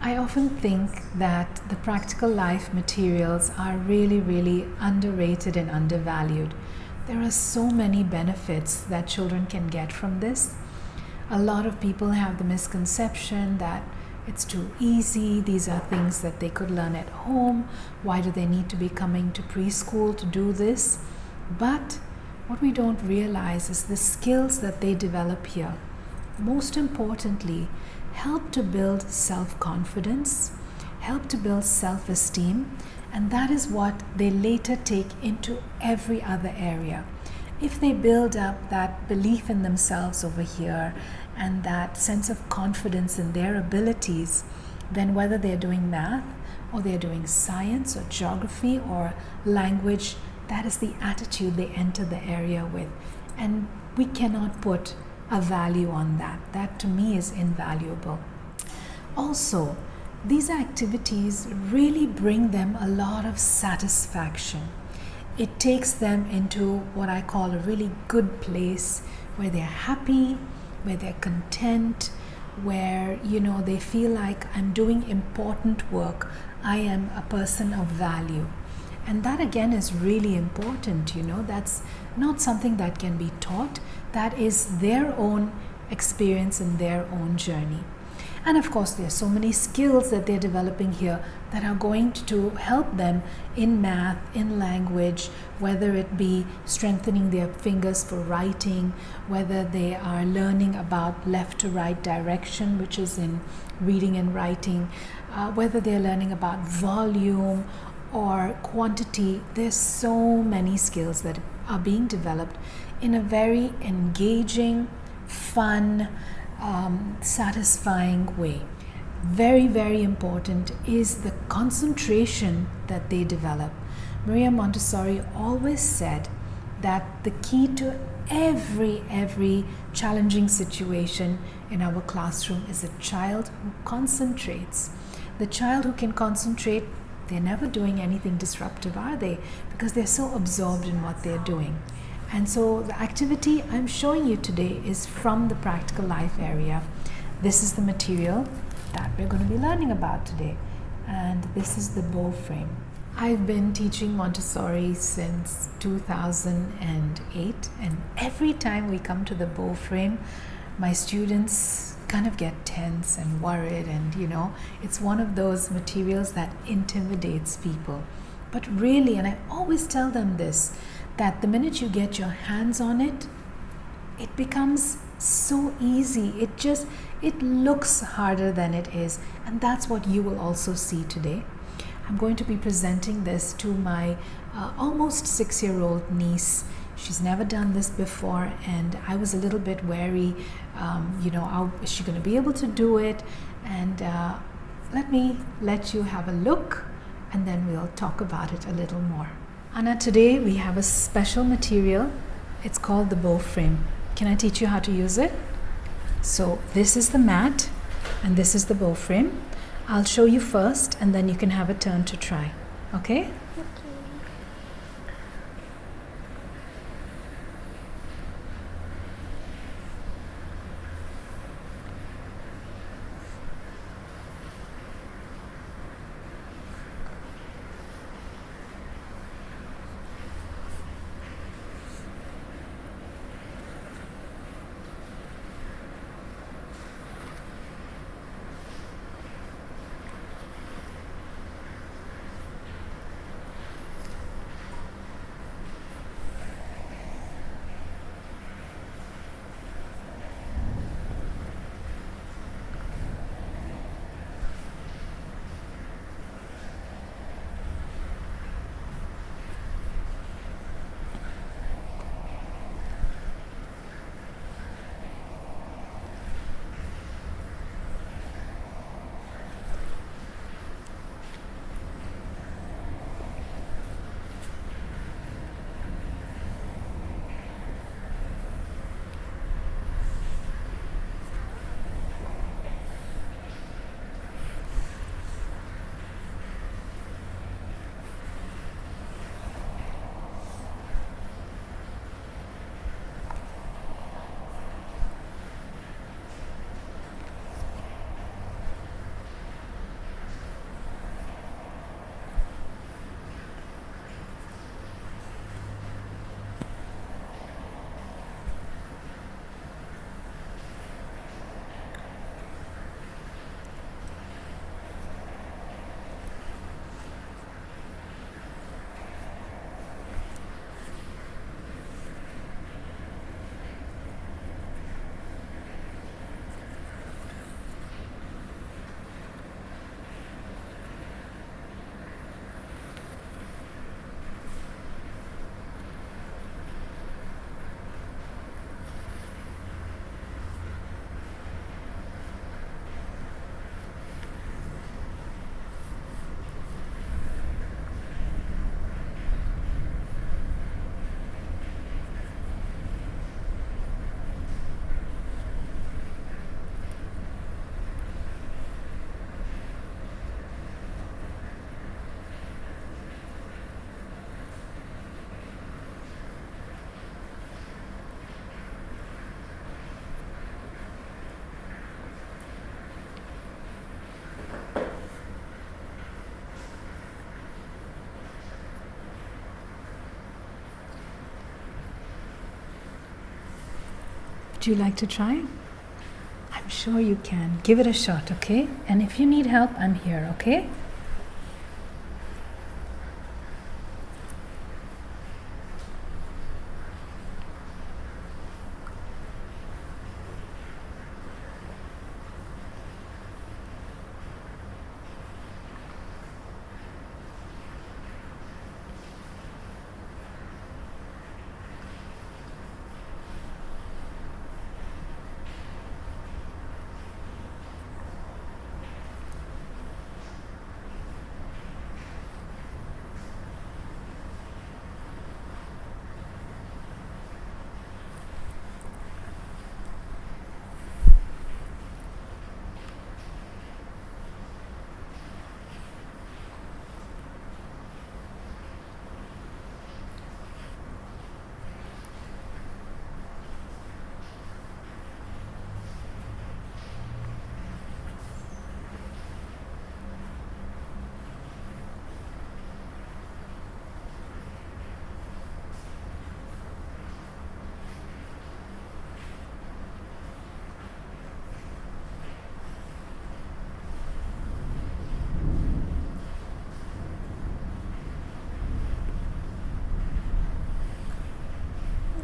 I often think that the practical life materials are really, really underrated and undervalued. There are so many benefits that children can get from this. A lot of people have the misconception that it's too easy, these are things that they could learn at home, why do they need to be coming to preschool to do this? But what we don't realize is the skills that they develop here, most importantly, help to build self-confidence, help to build self-esteem, and that is what they later take into every other area. If they build up that belief in themselves over here and that sense of confidence in their abilities, then whether they're doing math or they're doing science or geography or language, that is the attitude they enter the area with. And we cannot put a value on that. That to me is invaluable. Also, these activities really bring them a lot of satisfaction. It takes them into what I call a really good place where they're happy, where they're content, where they feel like I'm doing important work. I am a person of value. And that again is really important, that's not something that can be taught. That is their own experience and their own journey. And of course, there are so many skills that they're developing here that are going to help them in math, in language, whether it be strengthening their fingers for writing, whether they are learning about left to right direction, which is in reading and writing, whether they're learning about volume or quantity. There's so many skills that are being developed in a very engaging, fun, satisfying way. Very, very important is the concentration that they develop. Maria Montessori always said that the key to every challenging situation in our classroom is a child who concentrates. The child who can concentrate, they're never doing anything disruptive, are they? Because they're so absorbed in what they're doing. And so the activity I'm showing you today is from the practical life area. This is the material that we're going to be learning about today. And this is the bow frame. I've been teaching Montessori since 2008, and every time we come to the bow frame, my students kind of get tense and worried, and it's one of those materials that intimidates people. But really, and I always tell them this, that the minute you get your hands on it, it becomes so easy. It looks harder than it is, and that's what you will also see today. I'm going to be presenting this to my almost 6-year-old niece. She's never done this before, and I was a little bit wary, how is she going to be able to do it? And let me let you have a look, and then we'll talk about it a little more. Anna, today we have a special material. It's called the bow frame. Can I teach you how to use it? So this is the mat, and this is the bow frame. I'll show you first, and then you can have a turn to try. Okay? Would you like to try? I'm sure you can. Give it a shot, okay? And if you need help, I'm here, okay?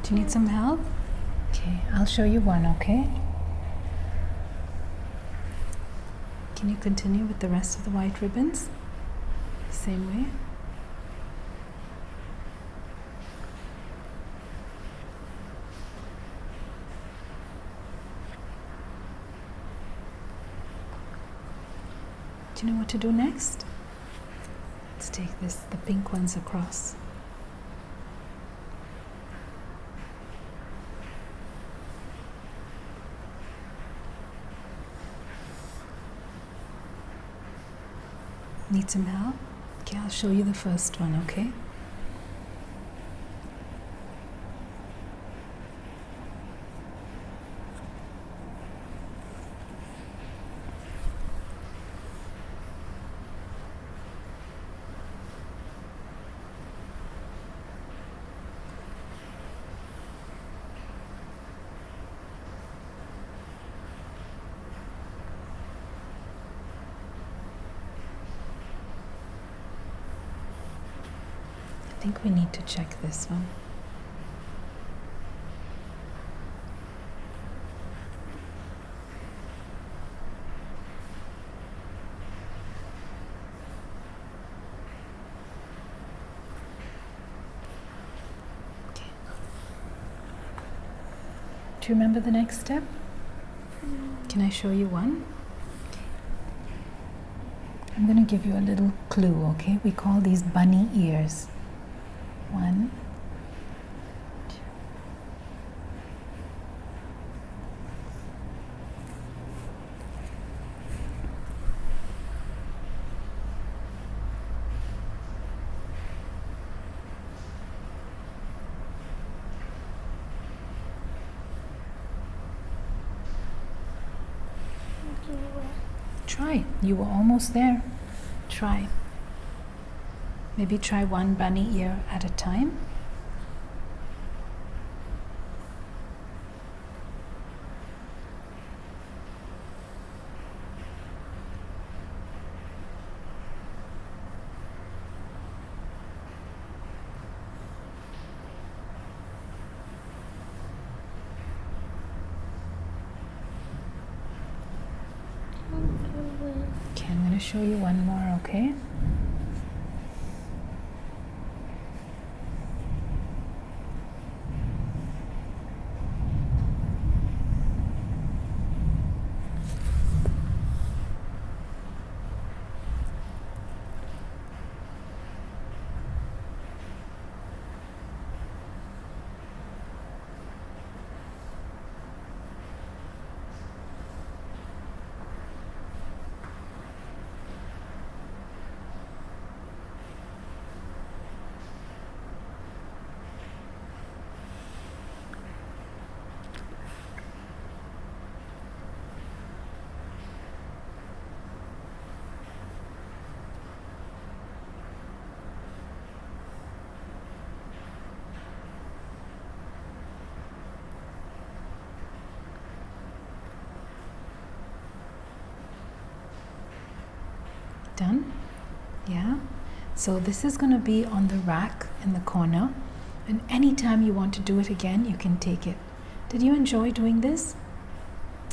Do you need some help? Okay, I'll show you one, okay? Can you continue with the rest of the white ribbons? Same way. Do you know what to do next? Let's take the pink ones across. Need some help? Okay, I'll show you the first one, okay? I think we need to check this one. Okay. Do you remember the next step? Can I show you one? I'm going to give you a little clue, okay? We call these bunny ears. 1, 2. Try. You were almost there. Try. Maybe try one bunny ear at a time. Okay, I'm going to show you one more, okay? Done? Yeah. So this is going to be on the rack in the corner, and anytime you want to do it again, you can take it. Did you enjoy doing this?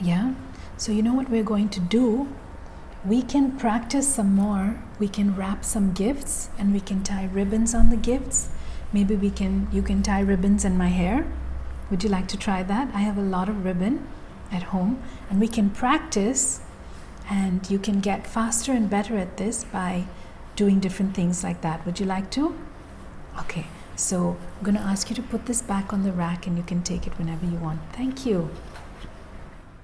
Yeah. So you know what we're going to do? We can practice some more. We can wrap some gifts and we can tie ribbons on the gifts. Maybe you can tie ribbons in my hair. Would you like to try that? I have a lot of ribbon at home, and we can practice, and you can get faster and better at this by doing different things like that. Would you like to? Okay, so I'm going to ask you to put this back on the rack and you can take it whenever you want. Thank you.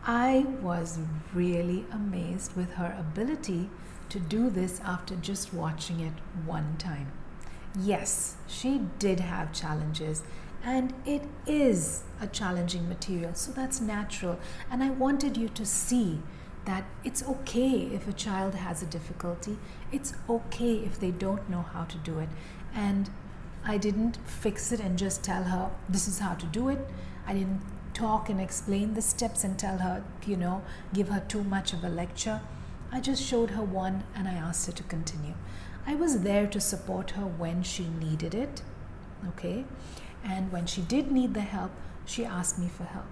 I was really amazed with her ability to do this after just watching it one time. Yes, she did have challenges, and it is a challenging material, so that's natural. And I wanted you to see that it's okay if a child has a difficulty. It's okay if they don't know how to do it. And I didn't fix it and just tell her this is how to do it. I didn't talk and explain the steps and tell her, give her too much of a lecture. I just showed her one and I asked her to continue. I was there to support her when she needed it, okay? And when she did need the help, she asked me for help.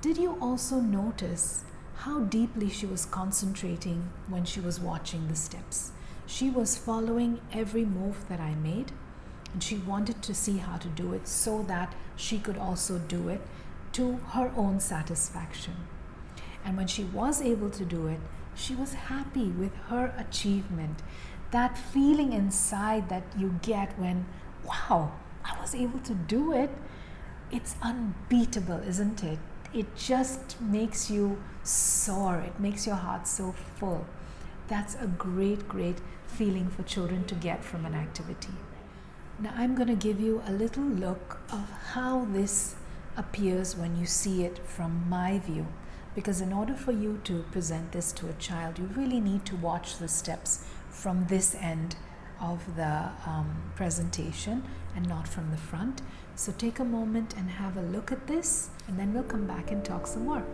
Did you also notice how deeply she was concentrating when she was watching the steps? She was following every move that I made, and she wanted to see how to do it so that she could also do it to her own satisfaction. And when she was able to do it, she was happy with her achievement. That feeling inside that you get when, wow, I was able to do it, it's unbeatable, isn't it? It just makes you soar. It makes your heart so full. That's a great, great feeling for children to get from an activity. Now I'm going to give you a little look of how this appears when you see it from my view. Because in order for you to present this to a child, you really need to watch the steps from this end of the presentation and not from the front. So take a moment and have a look at this, and then we'll come back and talk some more.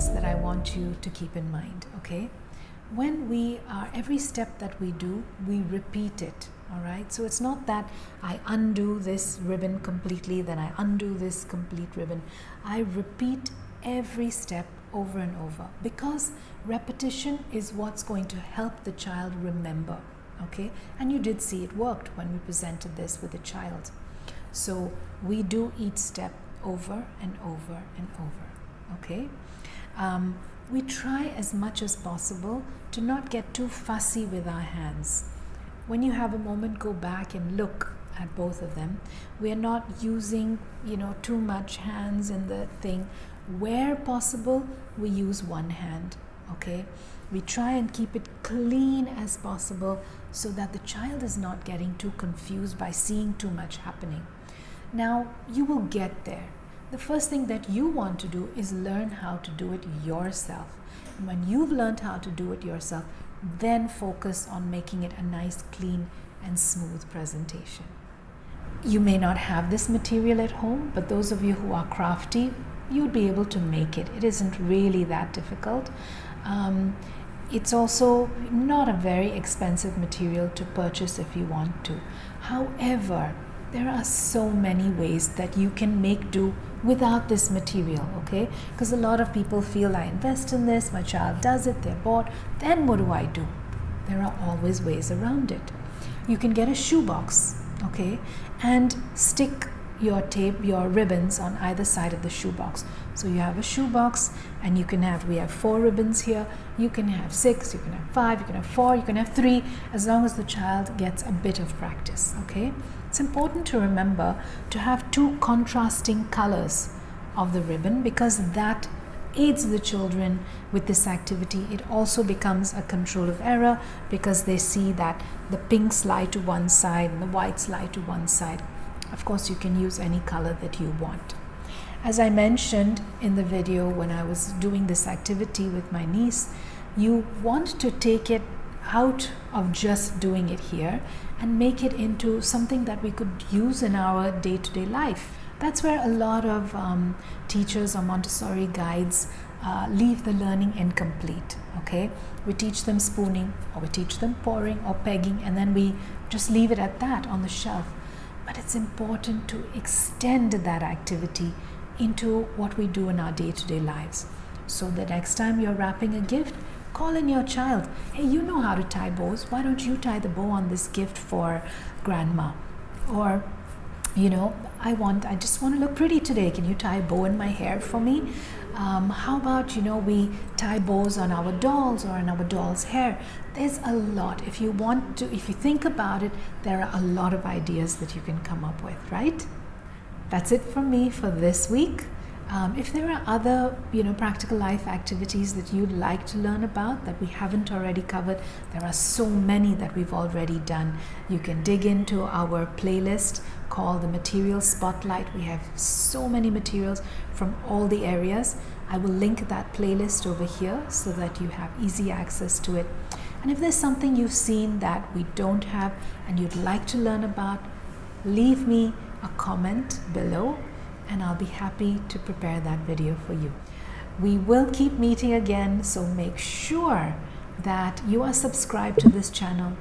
points that I want you to keep in mind, okay? When every step that we do, we repeat it, all right? So it's not that I undo this ribbon completely, then I undo this complete ribbon. I repeat every step over and over, because repetition is what's going to help the child remember, okay? And you did see it worked when we presented this with the child. So we do each step over and over and over, okay? We try as much as possible to not get too fussy with our hands. When you have a moment, go back and look at both of them. We are not using, too much hands in the thing. Where possible, we use one hand, okay? We try and keep it clean as possible so that the child is not getting too confused by seeing too much happening. Now, you will get there. The first thing that you want to do is learn how to do it yourself. And when you've learned how to do it yourself, then focus on making it a nice, clean, and smooth presentation. You may not have this material at home, but those of you who are crafty, you'll be able to make it. It isn't really that difficult. It's also not a very expensive material to purchase if you want to. However, there are so many ways that you can make do without this material, okay? Because a lot of people feel, I invest in this, my child does it, they're bored, then what do I do? There are always ways around it. You can get a shoebox, okay? And stick your tape, your ribbons on either side of the shoebox. So you have a shoebox, and we have 4 ribbons here. You can have 6, you can have 5, you can have 4, you can have 3, as long as the child gets a bit of practice, okay? It's important to remember to have 2 contrasting colors of the ribbon, because that aids the children with this activity. It also becomes a control of error, because they see that the pinks lie to one side and the whites lie to one side. Of course, you can use any color that you want. As I mentioned in the video when I was doing this activity with my niece, you want to take it out of just doing it here and make it into something that we could use in our day-to-day life. That's where a lot of teachers or Montessori guides leave the learning incomplete, okay? We teach them spooning, or we teach them pouring or pegging, and then we just leave it at that on the shelf. But it's important to extend that activity into what we do in our day-to-day lives. So the next time you're wrapping a gift, call in your child. Hey, you know how to tie bows. Why don't you tie the bow on this gift for grandma? Or, I just want to look pretty today. Can you tie a bow in my hair for me? How about, we tie bows on our dolls or on our doll's hair? There's a lot. If you think about it, there are a lot of ideas that you can come up with, right? That's it from me for this week. If there are other, practical life activities that you'd like to learn about that we haven't already covered, there are so many that we've already done. You can dig into our playlist called the Material Spotlight. We have so many materials from all the areas. I will link that playlist over here so that you have easy access to it. And if there's something you've seen that we don't have and you'd like to learn about, leave me a comment below, and I'll be happy to prepare that video for you. We will keep meeting again, so make sure that you are subscribed to this channel,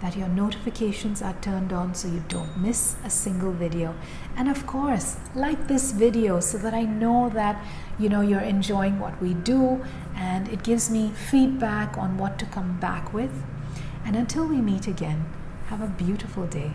that your notifications are turned on so you don't miss a single video. And of course, like this video so that I know that you're enjoying what we do, and it gives me feedback on what to come back with. And until we meet again, have a beautiful day.